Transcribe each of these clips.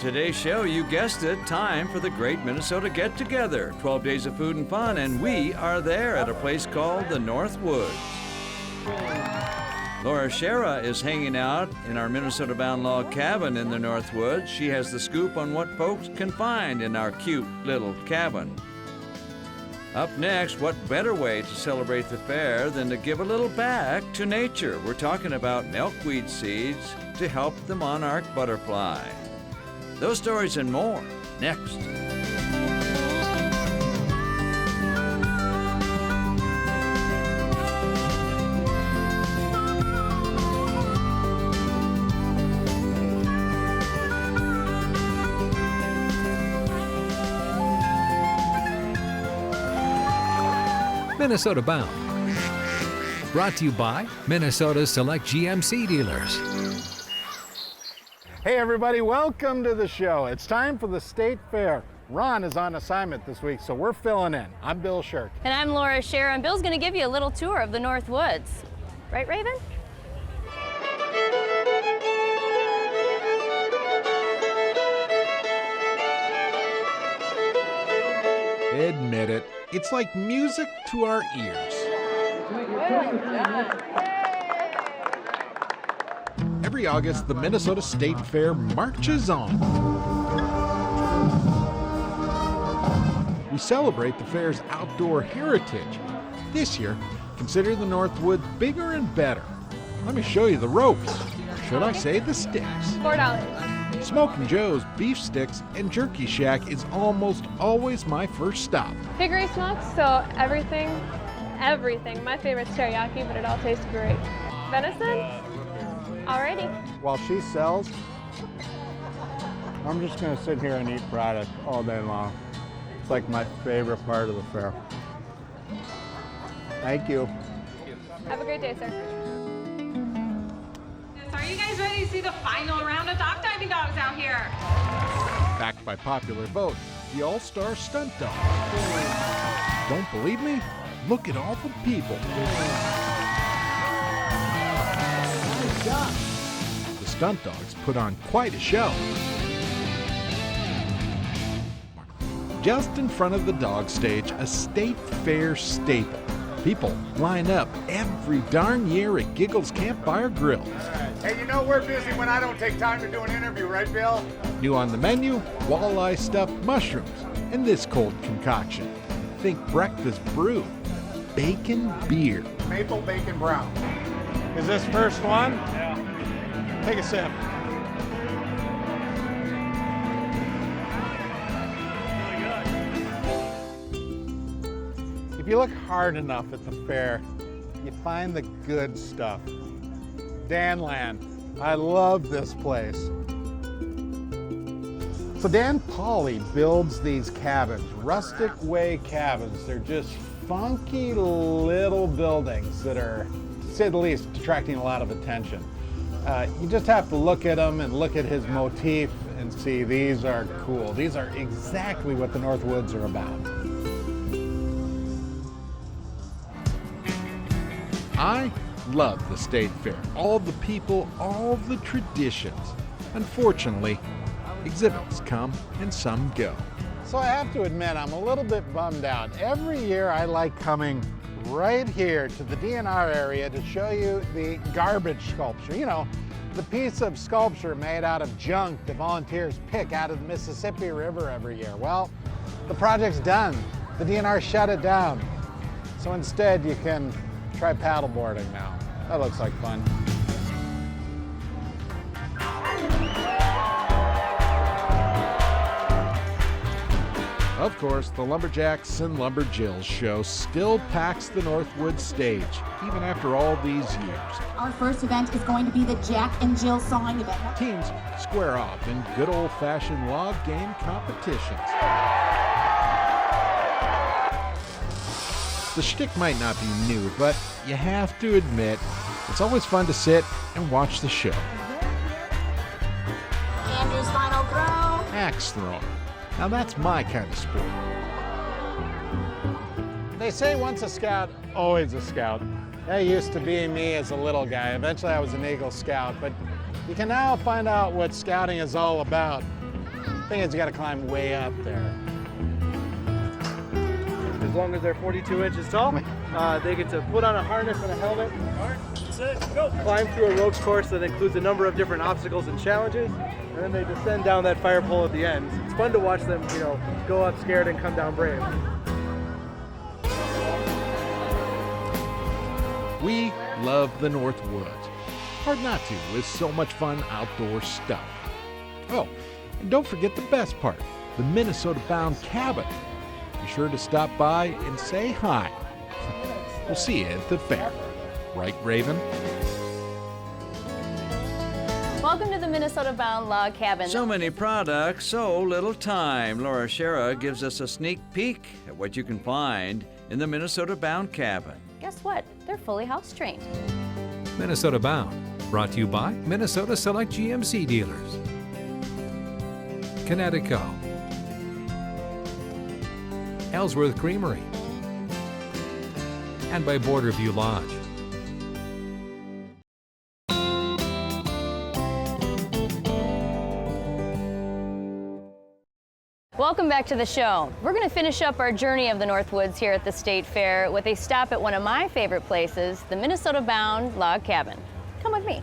today's show, you guessed it, time for the Great Minnesota Get Together. 12 days of food and fun, and we are there at a place called the North Woods. Laura Schara is hanging out in our Minnesota-bound log cabin in the North Woods. She has the scoop on what folks can find in our cute little cabin. Up next, what better way to celebrate the fair than to give a little back to nature? We're talking about milkweed seeds to help the monarch butterfly. Those stories and more, next. Minnesota Bound. Brought to you by Minnesota's select GMC dealers. Hey everybody, welcome to the show. It's time for the State Fair. Ron is on assignment this week, so we're filling in. I'm Bill Shirk. And I'm Laura Schara, and Bill's going to give you a little tour of the North Woods. Right, Raven? Admit it, it's like music to our ears. Every August, the Minnesota State Fair marches on. We celebrate the fair's outdoor heritage. This year, consider the North Woods bigger and better. Let me show you the ropes. Should I say the sticks? $4. Smokin' Joe's Beef Sticks and Jerky Shack is almost always my first stop. Piggery smoked, so everything. My favorite's teriyaki, but it all tastes great. Venison? Alrighty. While she sells, I'm just gonna sit here and eat product all day long. It's like my favorite part of the fair. Thank you. Have a great day, sir. Are you guys ready to see the final round of dock diving dogs out here? Backed by popular vote, the All-Star Stunt Dog. Don't believe me? Look at all the people. The stunt dogs put on quite a show. Just in front of the dog stage, a state fair staple. People line up every darn year at Giggles Campfire Grill. Hey, you know we're busy when I don't take time to do an interview, right, Bill? New on the menu, walleye stuffed mushrooms, and this cold concoction. Think breakfast brew, bacon beer. Maple bacon brown. Is this first one? Yeah. Take a sip. If you look hard enough at the fair, you find the good stuff. Danland. I love this place. So Dan Pauly builds these cabins, rustic way cabins. They're just funky little buildings that are, to say the least, attracting a lot of attention. You just have to look at them and look at his motif and see these are cool. These are exactly what the North Woods are about. I love the State Fair. All the people, all the traditions. Unfortunately, exhibits come and some go. So I have to admit, I'm a little bit bummed out. Every year I like coming right here to the DNR area to show you the garbage sculpture. You know, the piece of sculpture made out of junk the volunteers pick out of the Mississippi River every year. Well, the project's done. The DNR shut it down. So instead you can try paddleboarding now. That looks like fun. Of course, the Lumberjacks and Lumberjills show still packs the Northwood stage, even after all these years. Our first event is going to be the Jack and Jill sawing event. Teams square off in good old-fashioned log game competitions. The shtick might not be new, but you have to admit, it's always fun to sit and watch the show. Andrew's final throw. Axe throwing. Now that's my kind of sport. They say once a scout, always a scout. That used to be me as a little guy. Eventually I was an Eagle Scout, but you can now find out what scouting is all about I think it's got to climb way up there. As long as they're 42 inches tall, they get to put on a harness and a helmet, climb through a ropes course that includes a number of different obstacles and challenges, and then they descend down that fire pole at the end. It's fun to watch them, go up scared and come down brave. We love the North Woods. Hard not to with so much fun outdoor stuff. Oh, and don't forget the best part, the Minnesota-bound cabin. Be sure to stop by and say hi. We'll see you at the fair. Right, Raven? Welcome to the Minnesota-bound log cabin. So many products, so little time. Laura Shera gives us a sneak peek at what you can find in the Minnesota-bound cabin. Guess what? They're fully house trained. Minnesota Bound, brought to you by Minnesota Select GMC dealers. Connecticut, Ellsworth Creamery, and by Borderview Lodge. Welcome back to the show. We're going to finish up our journey of the Northwoods here at the State Fair with a stop at one of my favorite places, the Minnesota-bound log cabin. Come with me.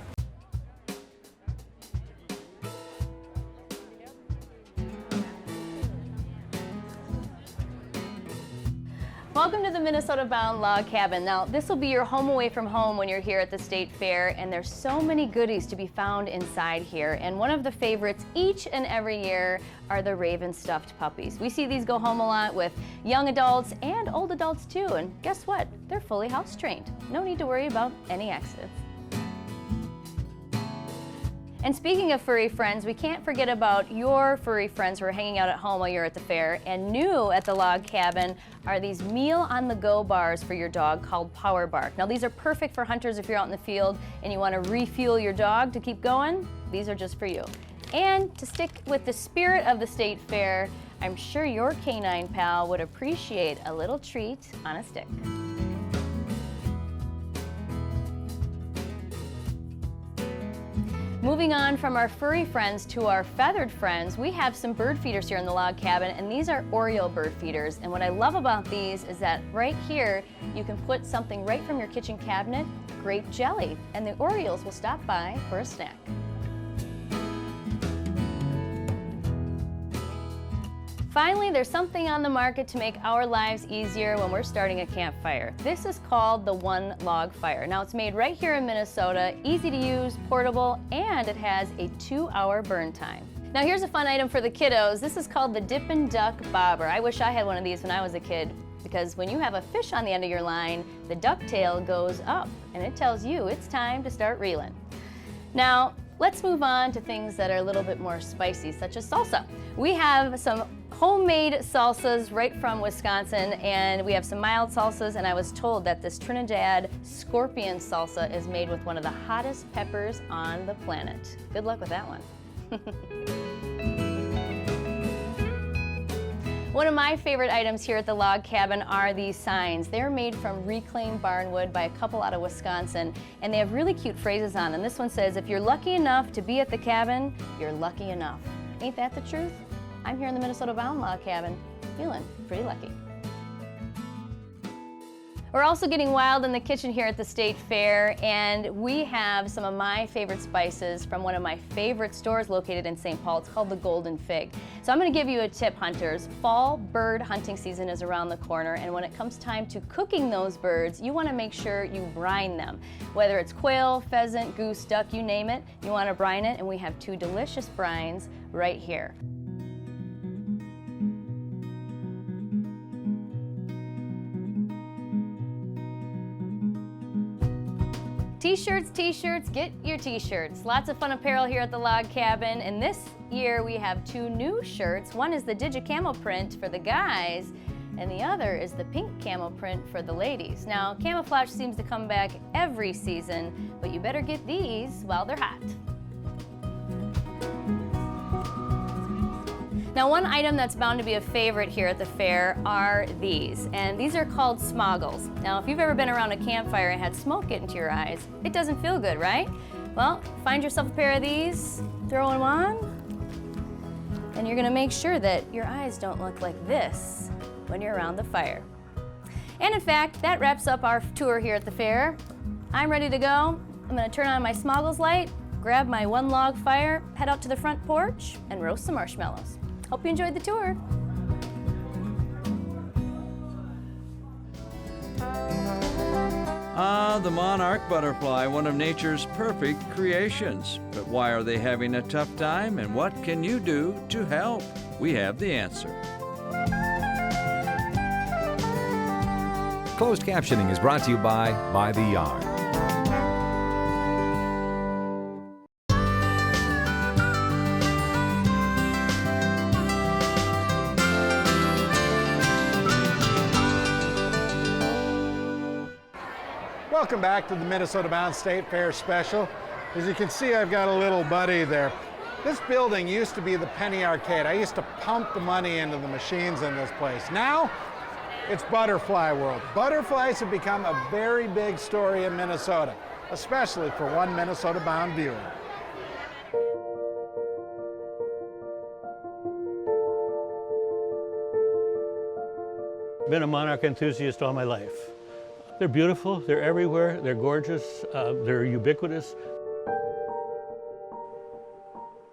Welcome to the Minnesota-bound log cabin. Now, this will be your home away from home when you're here at the State Fair, and there's so many goodies to be found inside here. And one of the favorites each and every year are the Raven stuffed puppies. We see these go home a lot with young adults and old adults too, and guess what? They're fully house trained. No need to worry about any accidents. And speaking of furry friends, we can't forget about your furry friends who are hanging out at home while you're at the fair. And new at the log cabin are these meal on the go bars for your dog called Power Bark. Now these are perfect for hunters if you're out in the field and you want to refuel your dog to keep going. These are just for you. And to stick with the spirit of the State Fair, I'm sure your canine pal would appreciate a little treat on a stick. Moving on from our furry friends to our feathered friends, we have some bird feeders here in the log cabin, and these are Oriole bird feeders. And what I love about these is that right here, you can put something right from your kitchen cabinet, grape jelly, and the Orioles will stop by for a snack. Finally, there's something on the market to make our lives easier when we're starting a campfire. This is called the One Log Fire. Now it's made right here in Minnesota, easy to use, portable, and it has a 2-hour burn time. Now here's a fun item for the kiddos. This is called the Dippin' Duck Bobber. I wish I had one of these when I was a kid, because when you have a fish on the end of your line, the duck tail goes up and it tells you it's time to start reeling. Now, let's move on to things that are a little bit more spicy, such as salsa. We have some homemade salsas right from Wisconsin, and we have some mild salsas, and I was told that this Trinidad scorpion salsa is made with one of the hottest peppers on the planet. Good luck with that one. One of my favorite items here at the log cabin are these signs. They're made from reclaimed barnwood by a couple out of Wisconsin, and they have really cute phrases on them. This one says, if you're lucky enough to be at the cabin, you're lucky enough. Ain't that the truth? I'm here in the Minnesota-bound log cabin, feeling pretty lucky. We're also getting wild in the kitchen here at the State Fair, and we have some of my favorite spices from one of my favorite stores located in St. Paul. It's called the Golden Fig. So I'm going to give you a tip, hunters. Fall bird hunting season is around the corner, and when it comes time to cooking those birds, you want to make sure you brine them. Whether it's quail, pheasant, goose, duck, you name it, you want to brine it, and we have 2 delicious brines right here. T-shirts, t-shirts, get your t-shirts. Lots of fun apparel here at the log cabin, and this year we have 2 new shirts. One is the Digi-Camo print for the guys, and the other is the pink camo print for the ladies. Now, camouflage seems to come back every season, but you better get these while they're hot. Now, one item that's bound to be a favorite here at the fair are these, and these are called smoggles. Now, if you've ever been around a campfire and had smoke get into your eyes, it doesn't feel good, right? Well, find yourself a pair of these, throw them on, And you're gonna make sure that your eyes don't look like this when you're around the fire. And in fact, that wraps up our tour here at the fair. I'm ready to go. I'm gonna turn on my Smoggles light, grab my one log fire, head out to the front porch, and roast some marshmallows. Hope you enjoyed the tour. Ah, the monarch butterfly, one of nature's perfect creations. But why are they having a tough time, and what can you do to help? We have the answer. Closed captioning is brought to you by the Yard. Welcome back to the Minnesota Bound State Fair Special. As you can see, I've got a little buddy there. This building used to be the Penny Arcade. I used to pump the money into the machines in this place. Now, it's Butterfly World. Butterflies have become a very big story in Minnesota, especially for one Minnesota Bound viewer. Been a monarch enthusiast all my life. They're beautiful, they're everywhere, they're gorgeous, they're ubiquitous.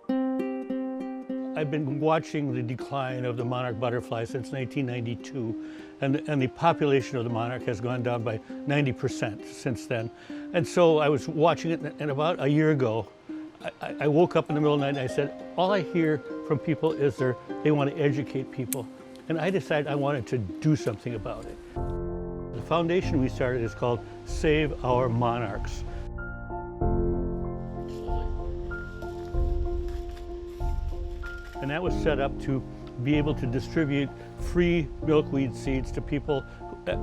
I've been watching the decline of the monarch butterfly since 1992, and the population of the monarch has gone down by 90% since then. And so I was watching it, and about a year ago, I woke up in the middle of the night and I said, all I hear from people is they want to educate people. And I decided I wanted to do something about it. The foundation we started is called Save Our Monarchs. And that was set up to be able to distribute free milkweed seeds to people,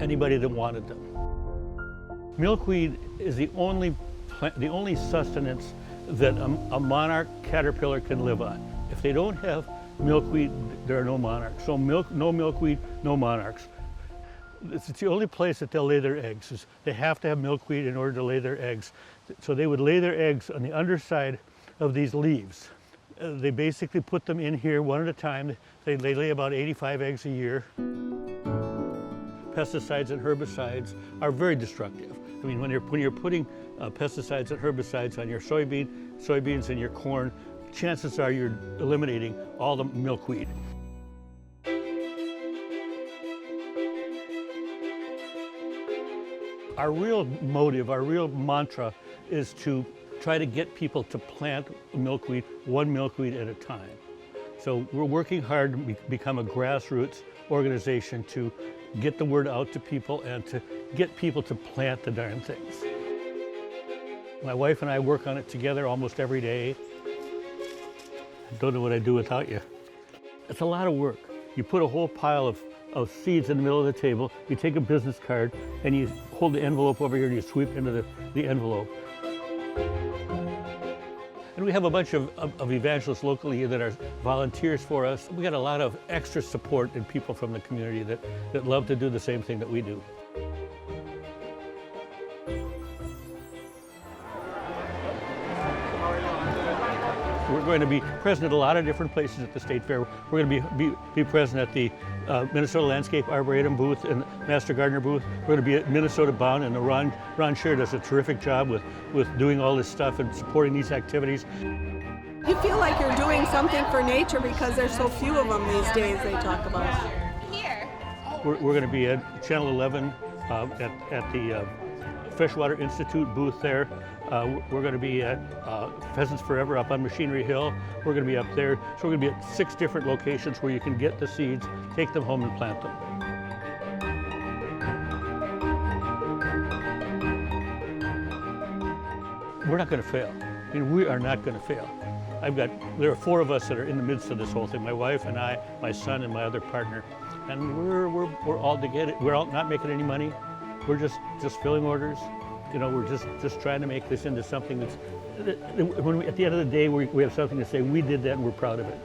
anybody that wanted them. Milkweed is the only sustenance that a monarch caterpillar can live on. If they don't have milkweed, there are no monarchs. So no milkweed, no monarchs. It's the only place that they'll lay their eggs. They have to have milkweed in order to lay their eggs. So they would lay their eggs on the underside of these leaves. They basically put them in here one at a time. They lay about 85 eggs a year. Pesticides and herbicides are very destructive. I mean, when you're putting pesticides and herbicides on your soybeans and your corn, chances are you're eliminating all the milkweed. Our real motive, our real mantra is to try to get people to plant milkweed, one milkweed at a time. So we're working hard to become a grassroots organization to get the word out to people and to get people to plant the darn things. My wife and I work on it together almost every day. I don't know what I'd do without you. It's a lot of work. You put a whole pile of seeds in the middle of the table, you take a business card, and you hold the envelope over here and you sweep into the envelope. And we have a bunch of evangelists locally that are volunteers for us. We got a lot of extra support and people from the community that love to do the same thing that we do. We're going to be present at a lot of different places at the State Fair. We're going to be present at the Minnesota Landscape Arboretum booth and Master Gardener booth. We're going to be at Minnesota Bound, and Ron Scheer does a terrific job with doing all this stuff and supporting these activities. You feel like you're doing something for nature because there's so few of them these days they talk about. Here. We're going to be at Channel 11 at the Freshwater Institute booth there. We're going to be at Pheasants Forever up on Machinery Hill. We're going to be up there. So we're going to be at 6 different locations where you can get the seeds, take them home and plant them. We're not going to fail. I mean, we are not going to fail. There are 4 of us that are in the midst of this whole thing. My wife and I, my son and my other partner. And we're all together. We're all not making any money. We're just filling orders. You know, we're just trying to make this into something that's, at the end of the day, we have something to say, we did that and we're proud of it.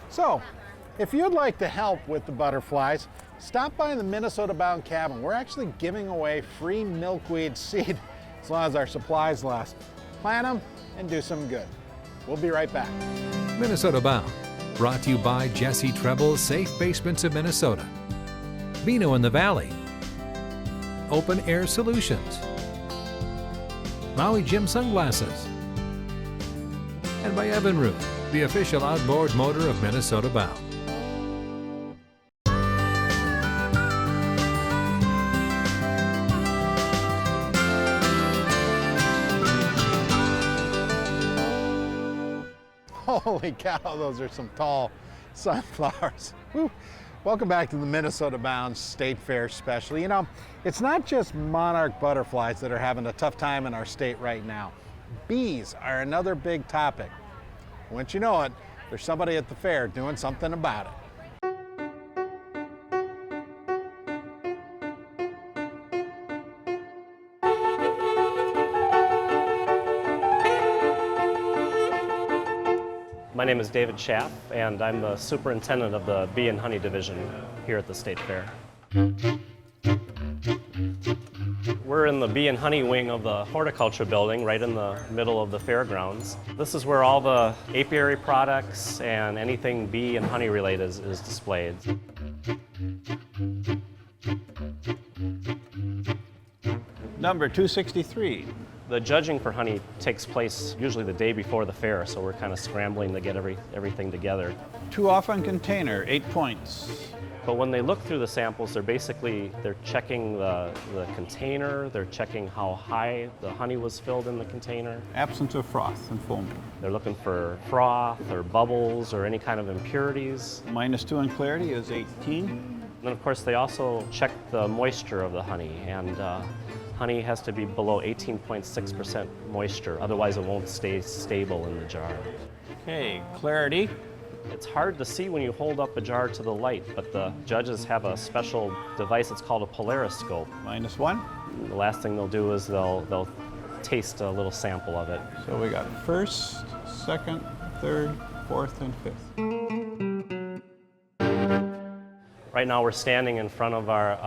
So, If you'd like to help with the butterflies, stop by the Minnesota Bound Cabin. We're actually giving away free milkweed seed as long as our supplies last. Plant them and do some good. We'll be right back. Minnesota Bound, brought to you by Jesse Treble's Safe Basements of Minnesota, Vino in the Valley, Open Air Solutions, Maui Jim Sunglasses, and by Evinrude, the official outboard motor of Minnesota Bound. Holy cow, those are some tall sunflowers. Woo. Welcome back to the Minnesota Bound State Fair Special. You know, it's not just monarch butterflies that are having a tough time in our state right now. Bees are another big topic. Once you know it, there's somebody at the fair doing something about it. My name is David Schaff, and I'm the superintendent of the Bee and Honey Division here at the State Fair. We're in the Bee and Honey wing of the horticulture building, right in the middle of the fairgrounds. This is where all the apiary products and anything bee and honey related is displayed. Number 263. The judging for honey takes place usually the day before the fair, so we're kind of scrambling to get everything together. Too often container, 8 points. But when they look through the samples, they're checking the container, they're checking how high the honey was filled in the container. Absence of froth and foam. They're looking for froth or bubbles or any kind of impurities. -2 in clarity is 18. And then of course they also check the moisture of the honey, and honey has to be below 18.6% moisture, otherwise it won't stay stable in the jar. Okay, clarity. It's hard to see when you hold up a jar to the light, but the judges have a special device, it's called a polariscope. -1. The last thing they'll do is they'll taste a little sample of it. So we got first, second, third, fourth, and fifth. Right now we're standing in front of our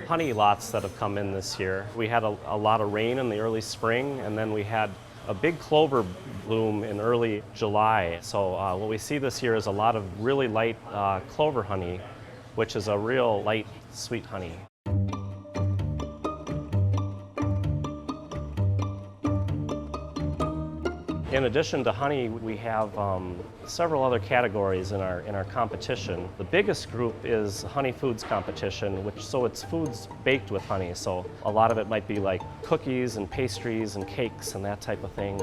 honey lots that have come in this year. We had a lot of rain in the early spring, and then we had a big clover bloom in early July. So what we see this year is a lot of really light clover honey, which is a real light, sweet honey. In addition to honey, we have several other categories in our competition. The biggest group is honey foods competition, so it's foods baked with honey. So a lot of it might be like cookies and pastries and cakes and that type of thing.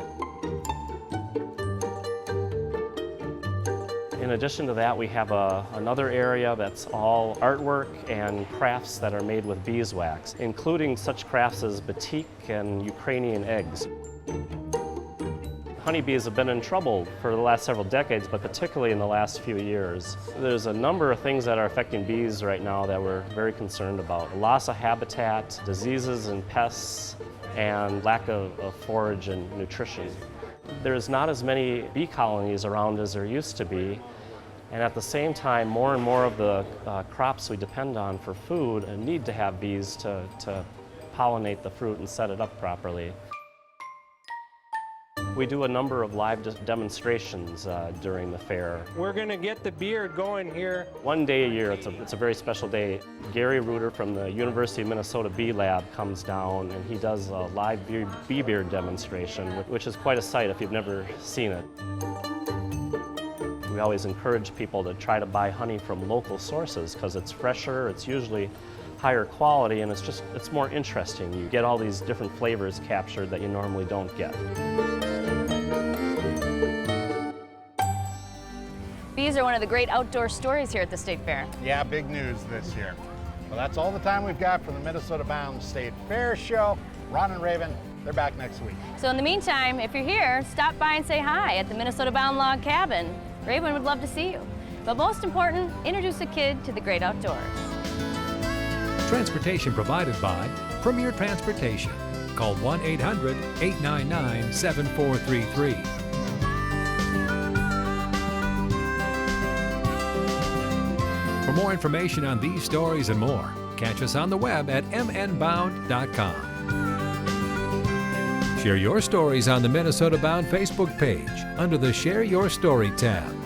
In addition to that, we have another area that's all artwork and crafts that are made with beeswax, including such crafts as batik and Ukrainian eggs. Honeybees have been in trouble for the last several decades, but particularly in the last few years. There's a number of things that are affecting bees right now that we're very concerned about. Loss of habitat, diseases and pests, and lack of forage and nutrition. There's not as many bee colonies around as there used to be, and at the same time, more and more of the crops we depend on for food need to have bees to pollinate the fruit and set it up properly. We do a number of live demonstrations during the fair. We're going to get the beard going here. One day a year, it's a very special day. Gary Reuter from the University of Minnesota Bee Lab comes down and he does a live bee beard demonstration, which is quite a sight if you've never seen it. We always encourage people to try to buy honey from local sources because it's fresher, it's usually higher quality, and it's more interesting. You get all these different flavors captured that you normally don't get. Bees are one of the great outdoor stories here at the State Fair. Yeah, big news this year. Well, that's all the time we've got for the Minnesota Bound State Fair show. Ron and Raven, they're back next week. So in the meantime, if you're here, stop by and say hi at the Minnesota Bound Log Cabin. Raven would love to see you. But most important, introduce a kid to the great outdoors. Transportation provided by Premier Transportation. Call 1-800-899-7433. For more information on these stories and more, catch us on the web at mnbound.com. Share your stories on the Minnesota Bound Facebook page under the Share Your Story tab.